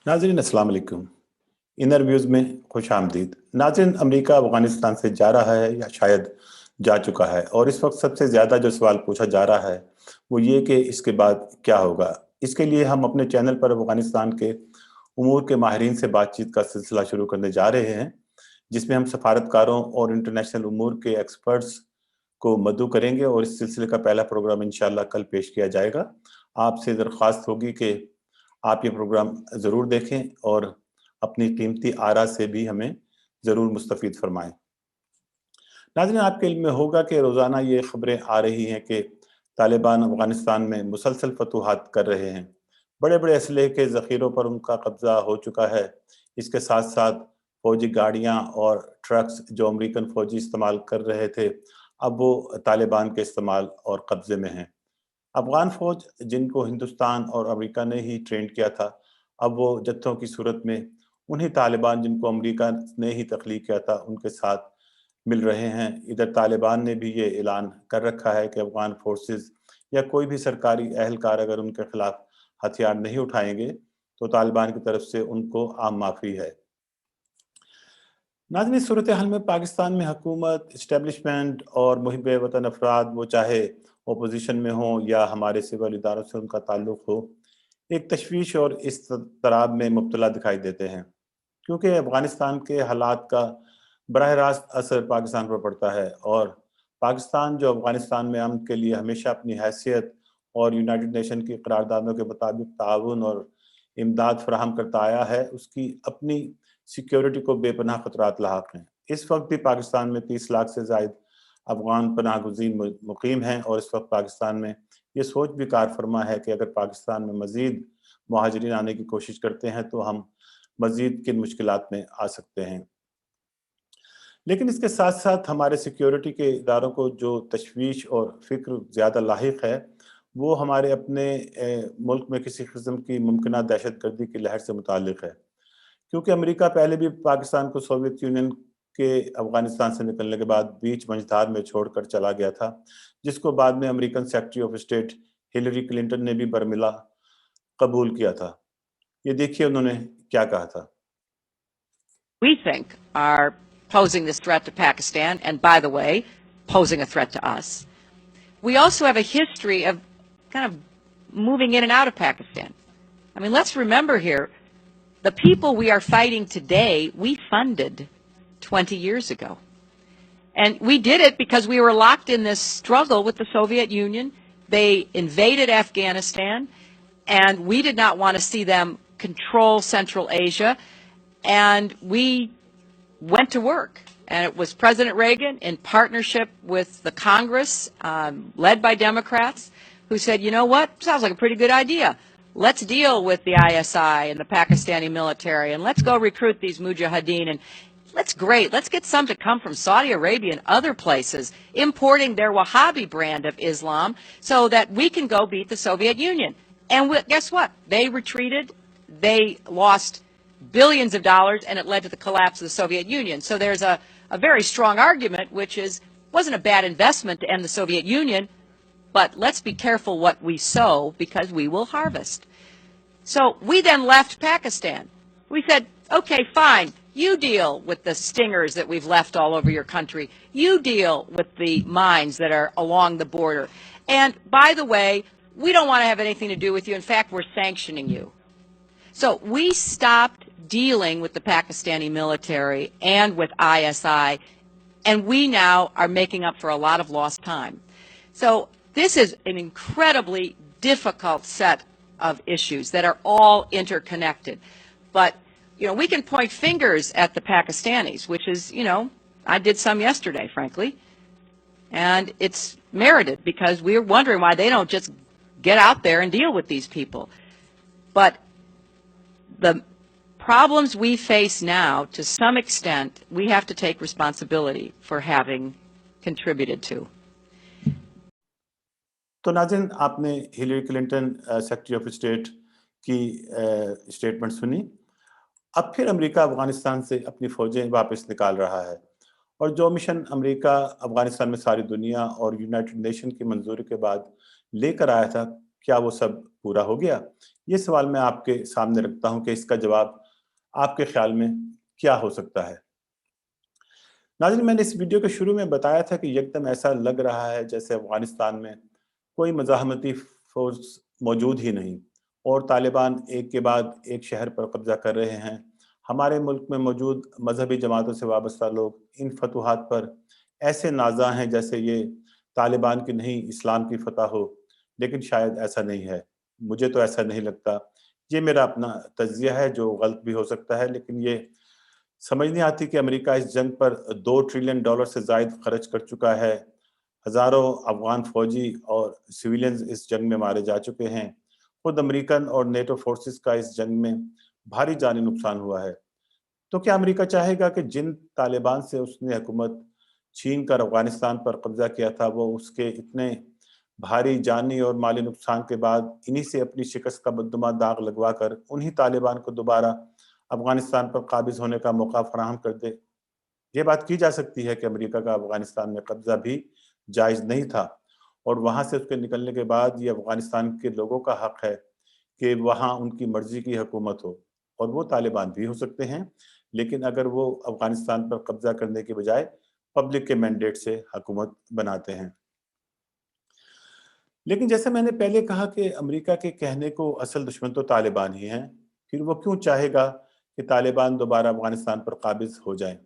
नाजरीन अस्सलाम वालेकुम। इनर व्यूज़ में खुश आमदीद। नाजरीन, अमेरिका अफगानिस्तान से जा रहा है या शायद जा चुका है, और इस वक्त सबसे ज़्यादा जो सवाल पूछा जा रहा है वो ये कि इसके बाद क्या होगा। इसके लिए हम अपने चैनल पर अफगानिस्तान के उमूर के माहिरीन से बातचीत का सिलसिला शुरू करने जा रहे हैं, जिसमें हम सफारतकारों और इंटरनेशनल उमूर के एक्सपर्ट्स को मद्दू करेंगे, और इस सिलसिले का पहला प्रोग्राम इंशाल्लाह कल पेश किया जाएगा। आपसे दरख्वास्त होगी कि आप ये प्रोग्राम ज़रूर देखें और अपनी कीमती आरा से भी हमें ज़रूर मुस्तफ़ीद फरमाएं। नाज़रीन, आपके इल्म में होगा कि रोज़ाना ये ख़बरें आ रही हैं कि तालिबान अफ़गानिस्तान में मुसलसल फतूहात कर रहे हैं। बड़े बड़े असलहे के ज़ख़ीरों पर उनका कब्ज़ा हो चुका है। इसके साथ साथ फ़ौजी गाड़ियाँ और ट्रक्स जो अमरीकन फ़ौजी इस्तेमाल कर रहे थे, अब वो तालिबान के इस्तेमाल और कब्ज़े में हैं। अफ़गान फ़ौज जिनको हिंदुस्तान और अमेरिका ने ही ट्रेन किया था, अब वो जत्थों की सूरत में उन्हीं तालिबान जिनको अमेरिका ने ही तख्लीक किया था उनके साथ मिल रहे हैं। इधर तालिबान ने भी ये ऐलान कर रखा है कि अफ़गान फोर्सेस या कोई भी सरकारी अहलकार अगर उनके खिलाफ हथियार नहीं उठाएंगे तो तालिबान की तरफ से उनको आम माफ़ी है। नाज़रीन, सूरत हाल में पाकिस्तान में हुकूमत, इस्टेब्लिशमेंट और मुहिब वतन अफराद, वो चाहे अपोजिशन में हों या हमारे सिविल इदारों से उनका ताल्लुक़ हो, एक तशवीश और इज़्तिराब में मुब्तला दिखाई देते हैं, क्योंकि अफ़गानिस्तान के हालात का बराह रास्त असर पाकिस्तान पर पड़ता है। और पाकिस्तान जो अफ़गानिस्तान में अमन के लिए हमेशा अपनी हैसियत और यूनाइटेड नेशन की करारदादों के मुताबिक ताउन और इमदाद फराहम करता आया है, उसकी अपनी सिक्योरिटी को बेपनाह खतरात लाहक हैं। इस वक्त भी पाकिस्तान में 30 लाख से ज़ायद अफ़गान पनाह गुज़ीन मुक़ीम हैं, और इस वक्त पाकिस्तान में ये सोच भी कार फरमा है कि अगर पाकिस्तान में मज़ीद मुहाजिरीन आने की कोशिश करते हैं तो हम मज़ीद किन मुश्किलात में आ सकते हैं। लेकिन इसके साथ साथ हमारे सिक्योरिटी के इदारों को जो तशवीश और फ़िक्र ज़्यादा लाहिक है, वो हमारे अपने मुल्क में किसी किस्म की मुमकिना दहशतगर्दी की लहर से मुताल्लिक़ है। क्योंकि अमेरिका पहले भी पाकिस्तान को सोवियत यूनियन के अफ़गानिस्तान से निकलने के बाद बीच मंझधार में छोड़कर चला गया था, जिसको बाद में American secretary of state Hillary Clinton ने भी बरमिला कबूल किया था। ये देखिए उन्होंने क्या कहा था। We think are posing this threat to Pakistan, and by the way, posing a threat to us. We also have a history of kind of moving in and out of Pakistan. I mean, let's remember here, the people we are fighting today, we funded 20 years ago. And we did it because we were locked in this struggle with the Soviet Union. They invaded Afghanistan, and we did not want to see them control Central Asia. And we went to work. And it was President Reagan, in partnership with the Congress, led by Democrats, who said, you know what, sounds like a pretty good idea. Let's deal with the ISI and the Pakistani military, and let's go recruit these mujahideen. And let's get some to come from Saudi Arabia and other places, importing their Wahhabi brand of Islam so that we can go beat the Soviet Union. And guess what? They retreated. They lost billions of dollars, and it led to the collapse of the Soviet Union. So there's a very strong argument, which is, wasn't a bad investment to end the Soviet Union, but let's be careful what we sow because we will harvest. So we then left Pakistan. We said, okay, fine, you deal with the stingers that we've left all over your country. You deal with the mines that are along the border. And by the way, we don't want to have anything to do with you. In fact, we're sanctioning you. So we stopped dealing with the Pakistani military and with ISI, and we now are making up for a lot of lost time. So this is an incredibly difficult set of issues that are all interconnected. But, you know, we can point fingers at the Pakistanis, which is, you know, I did some yesterday, frankly, and it's merited because we're wondering why they don't just get out there and deal with these people. But the problems we face now, to some extent, we have to take responsibility for having contributed to. तो नाज़रीन, आपने Hillary Clinton secretary of state की statement सुनी। अब फिर America Afghanistan से अपनी फ़ौजें वापस निकाल रहा है, और जो मिशन अमेरिका अफ़गानिस्तान में सारी दुनिया और यूनाइटेड नेशन की मंजूरी के बाद लेकर आया था, क्या वो सब पूरा हो गया? ये सवाल मैं आपके सामने रखता हूं कि इसका जवाब आपके ख्याल में क्या हो सकता है। नाज़रीन, मैंने इस वीडियो के शुरू में बताया था कि एकदम ऐसा लग रहा है जैसे अफगानिस्तान में कोई मज़ाहमती फोर्स मौजूद ही नहीं और तालिबान एक के बाद एक शहर पर कब्जा कर रहे हैं। हमारे मुल्क में मौजूद मजहबी जमातों से वाबस्ता लोग इन फतूहात पर ऐसे नाज़ा हैं जैसे ये तालिबान की नहीं इस्लाम की फतह हो, लेकिन शायद ऐसा नहीं है। मुझे तो ऐसा नहीं लगता। ये मेरा अपना तज्जिया है जो गलत भी हो सकता है, लेकिन ये समझ नहीं आती कि अमेरिका इस जंग पर $2 ट्रिलियन से ज़ायद खर्च कर चुका है। हज़ारों अफ़गान फ़ौजी और सिविलियंस इस जंग में मारे जा चुके हैं। खुद अमेरिकन और नेटो फ़ोर्सेस का इस जंग में भारी जानी नुकसान हुआ है। तो क्या अमेरिका चाहेगा कि जिन तालिबान से उसने हुकूमत छीन कर अफ़गानिस्तान पर कब्ज़ा किया था, वो उसके इतने भारी जानी और माली नुकसान के बाद इन्हीं से अपनी शिकस्त का बददुमा दाग लगवा कर उन्हीं तालिबान को दोबारा अफ़गानिस्तान पर काबिज़ होने का मौका फराहम कर दे? ये बात की जा सकती है कि अमेरिका का अफ़गानिस्तान में कब्ज़ा भी जायज़ नहीं था और वहाँ से उसके निकलने के बाद ये अफ़गानिस्तान के लोगों का हक़ है कि वहाँ उनकी मर्ज़ी की हुकूमत हो और वो तालिबान भी हो सकते हैं, लेकिन अगर वो अफ़गानिस्तान पर कब्ज़ा करने के बजाय पब्लिक के मैंडेट से हुकूमत बनाते हैं। लेकिन जैसे मैंने पहले कहा कि अमेरिका के कहने को असल दुश्मन तो तालिबान ही हैं, फिर वो क्यों चाहेगा कि तालिबान दोबारा अफ़गानिस्तान पर काबिज़ हो जाएँ?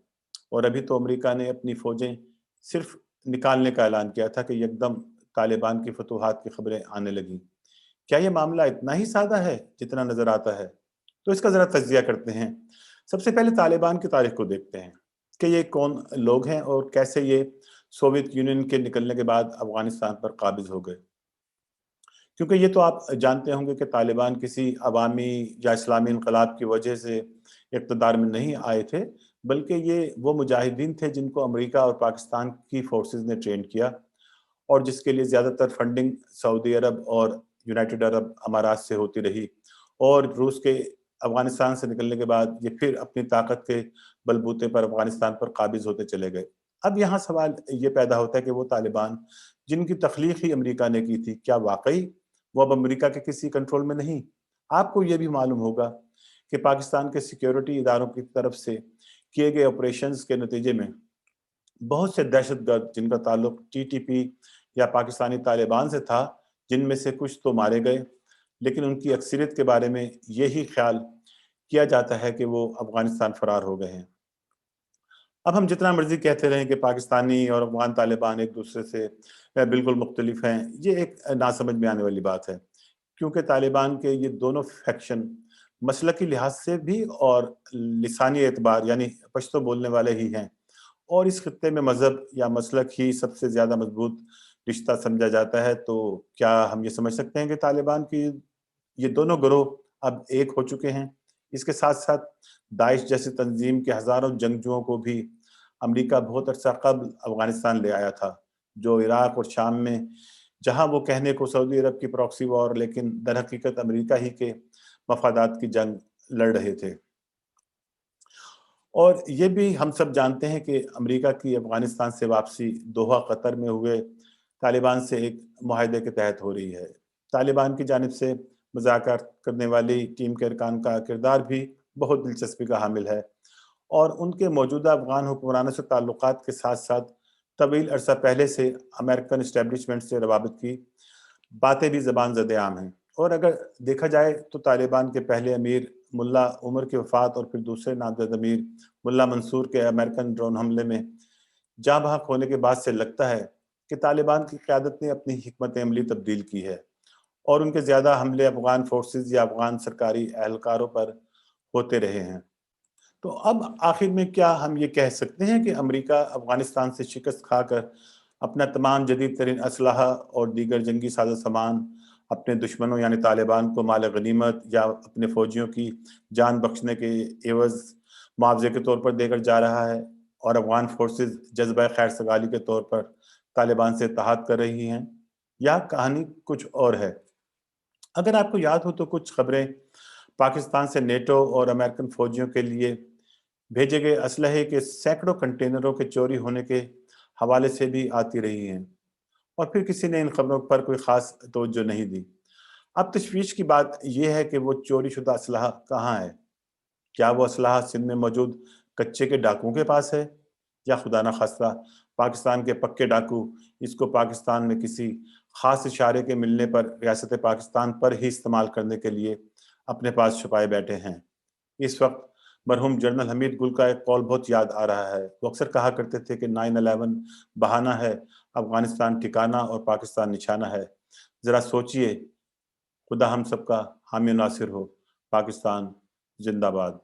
और अभी तो अमेरिका ने अपनी फ़ौजें सिर्फ़ निकालने का ऐलान किया था कि यकदम तालिबान की फतूहात की खबरें आने लगीं। क्या ये मामला इतना ही सादा है जितना नज़र आता है? तो इसका ज़रा तज्ज़िया करते हैं। सबसे पहले तालिबान की तारीख़ को देखते हैं कि ये कौन लोग हैं और कैसे ये सोवियत यूनियन के निकलने के बाद अफ़गानिस्तान पर काबिज़ हो गए। क्योंकि ये तो आप जानते होंगे कि तालिबान किसी अवामी या इस्लामी इनकलाब की वजह से इक़्तिदार में नहीं आए थे, बल्कि ये वो मुजाहिदीन थे जिनको अमेरिका और पाकिस्तान की फ़ोर्सेस ने ट्रेन किया और जिसके लिए ज़्यादातर फंडिंग सऊदी अरब और यूनाइटेड अरब अमारात से होती रही और रूस के अफ़गानिस्तान से निकलने के बाद ये फिर अपनी ताकत के बलबूते पर अफ़गानिस्तान पर काबिज़ होते चले गए। अब यहाँ सवाल ये पैदा होता है कि वो तालिबान जिनकी तख्लीक ही अमेरिका ने की थी, क्या वाक़ई वो अब अमेरिका के किसी कंट्रोल में नहीं? आपको ये भी मालूम होगा कि पाकिस्तान के सिक्योरिटी इदारों की तरफ से किए गए ऑपरेशंस के नतीजे में बहुत से दहशतगर्द जिनका ताल्लुक टीटीपी या पाकिस्तानी तालिबान से था, जिनमें से कुछ तो मारे गए, लेकिन उनकी अक्सरियत के बारे में यही ख्याल किया जाता है कि वो अफ़गानिस्तान फ़रार हो गए हैं। अब हम जितना मर्ज़ी कहते रहें कि पाकिस्तानी और अफ़गान तालिबान एक-दूसरे से बिल्कुल मुख्तलिफ हैं, ये एक नासमझ में आने वाली बात है। क्योंकि तालिबान के ये दोनों फैक्शन मसलकी लिहाज से भी और लिसानी एतबार यानी पश्तो बोलने वाले ही हैं और इस खित्ते में मज़हब या मसलक ही सबसे ज़्यादा मजबूत रिश्ता समझा जाता है। तो क्या हम ये समझ सकते हैं कि तालिबान की ये दोनों गिरोह अब एक हो चुके हैं? इसके साथ-साथ दाइश जैसी तंज़ीम के हज़ारों जंगजुओं को भी अमरीका बहुत अरसा कब्ल अफ़गानिस्तान ले आया था, जो इराक और शाम में जहाँ वो कहने को सऊदी अरब की प्रॉक्सी वॉर लेकिन दरहकीकत अमेरिका ही के मफादात की जंग लड़ रहे थे। और ये भी हम सब जानते हैं कि अमेरिका की अफ़गानिस्तान से वापसी दोहा कतर में हुए तालिबान से एक मुआहदे के तहत हो रही है। तालिबान की जानिब से मुज़ाकरात करने वाली टीम के अरकान का किरदार भी बहुत दिलचस्पी का हामिल है और उनके मौजूदा अफ़गान हुक्मरानों से ताल्लुकात के साथ-साथ तवील अरसा पहले से अमेरिकन एस्टेब्लिशमेंट से रवाबत की बातें भी ज़बान ज़द-ए-आम हैं। और अगर देखा जाए तो तालिबान के पहले अमीर मुल्ला उमर की वफ़ात और फिर दूसरे नामज़द अमीर मुल्ला मंसूर के अमेरिकन ड्रोन हमले में जाँ-बहक होने के बाद से लगता है कि तालिबान की क़यादत ने अपनी हिकमत अमली तब्दील की है और उनके ज़्यादा हमले अफ़गान फ़ोर्सेज़ या अफ़गान सरकारी एहलकारों पर होते रहे हैं। तो अब आखिर में क्या हम ये कह सकते हैं कि अमेरिका अफ़गानिस्तान से शिकस्त खाकर अपना तमाम जदीद तरीन असलहा और दीगर जंगी साज़ो-सामान अपने दुश्मनों यानी तालिबान को माल गनीमत या अपने फ़ौजियों की जान बख्शने के एवज़ मुआवज़े के तौर पर देकर जा रहा है और अफ़गान फ़ोर्सेज़ जज़्बा खैर-सगाली के तौर पर तालिबान से इत्तेहाद कर रही हैं, या कहानी कुछ और है? अगर आपको याद हो तो कुछ खबरें पाकिस्तान से नेटो और अमेरिकन फ़ौजियों के लिए भेजे गए असलहे के सैकड़ों कंटेनरों के चोरी होने के हवाले से भी आती रही हैं और फिर किसी ने इन खबरों पर कोई ख़ास तवज्जो नहीं दी। अब तशवीश की बात यह है कि वो चोरी शुदा असलहा कहाँ है। क्या वो असलहा सिंध में मौजूद कच्चे के डाकुओं के पास है, या खुदा न खास्ता पाकिस्तान के पक्के डाकू इसको पाकिस्तान में किसी खास इशारे के मिलने पर रियासत पाकिस्तान पर ही इस्तेमाल करने के लिए अपने पास छुपाए बैठे हैं। इस वक्त मरहूम जनरल हमीद गुल का एक कौल बहुत याद आ रहा है। वो अक्सर कहा करते थे कि 9/11 बहाना है, अफगानिस्तान ठिकाना और पाकिस्तान निशाना है। जरा सोचिए, खुदा हम सबका हामी नासिर हो। पाकिस्तान जिंदाबाद।